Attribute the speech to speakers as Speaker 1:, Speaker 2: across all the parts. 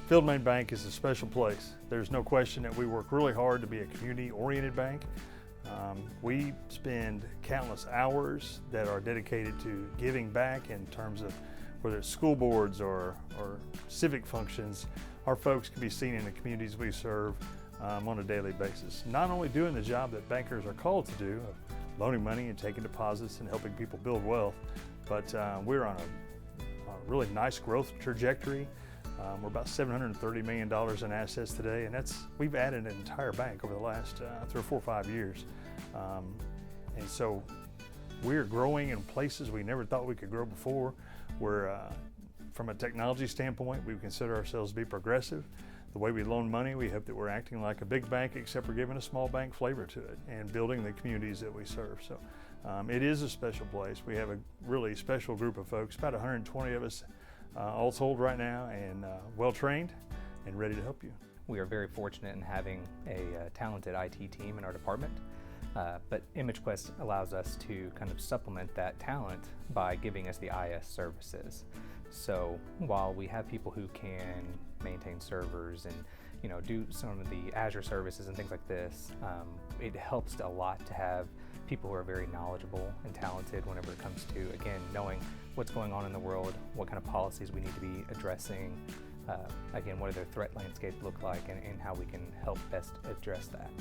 Speaker 1: Field Main Bank is a special place. There's no question that we work really hard to be a community-oriented bank. We spend countless hours that are dedicated to giving back in terms of whether it's school boards or civic functions. Our folks can be seen in the communities we serve on a daily basis. Not only doing the job that bankers are called to do, of loaning money and taking deposits and helping people build wealth, but we're on a really nice growth trajectory. We're about $730 million in assets today, and we've added an entire bank over the last 3 or 4 or 5 years. And so we're growing in places we never thought we could grow before. From a technology standpoint, we consider ourselves to be progressive. The way we loan money, we hope that we're acting like a big bank, except we're giving a small bank flavor to it and building the communities that we serve. So it is a special place. We have a really special group of folks, about 120 of us all told right now, and well-trained and ready to help you.
Speaker 2: We are very fortunate in having a talented IT team in our department, but ImageQuest allows us to kind of supplement that talent by giving us the IS services. So while we have people who can maintain servers and do some of the Azure services and things like this, it helps a lot to have people who are very knowledgeable and talented whenever it comes to, again, knowing what's going on in the world, what kind of policies we need to be addressing, again, what do their threat landscape look like, and how we can help best address that.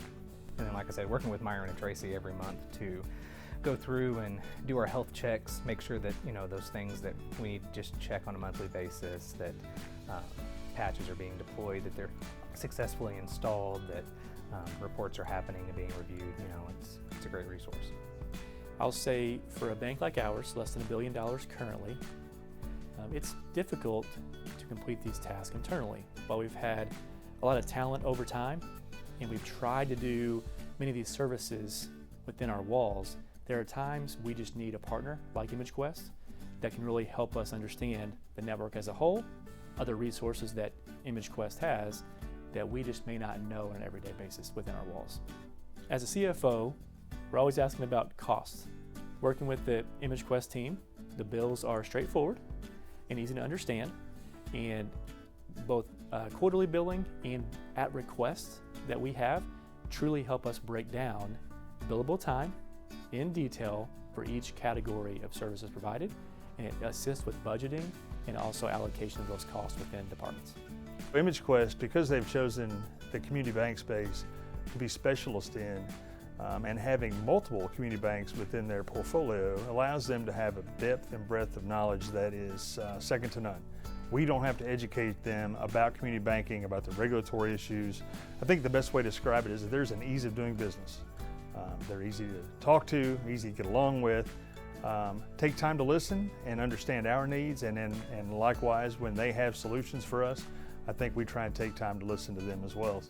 Speaker 2: And then, like I said, working with Myron and Tracy every month to go through and do our health checks, make sure that those things that we need to just check on a monthly basis, that patches are being deployed, that they're successfully installed, that reports are happening and being reviewed. It's a great resource.
Speaker 3: I'll say for a bank like ours, less than $1 billion currently, it's difficult to complete these tasks internally. While we've had a lot of talent over time and we've tried to do many of these services within our walls, there are times we just need a partner like ImageQuest that can really help us understand the network as a whole, other resources that ImageQuest has that we just may not know on an everyday basis within our walls. As a CFO, we're always asking about costs. Working with the ImageQuest team, the bills are straightforward and easy to understand, and both quarterly billing and at request that we have truly help us break down billable time in detail for each category of services provided, and it assists with budgeting and also allocation of those costs within departments.
Speaker 1: ImageQuest, because they've chosen the community bank space to be specialist in, and having multiple community banks within their portfolio, allows them to have a depth and breadth of knowledge that is second to none. We don't have to educate them about community banking, about the regulatory issues. I think the best way to describe it is that there's an ease of doing business. They're easy to talk to, easy to get along with. Take time to listen and understand our needs, and likewise when they have solutions for us, I think we try and take time to listen to them as well.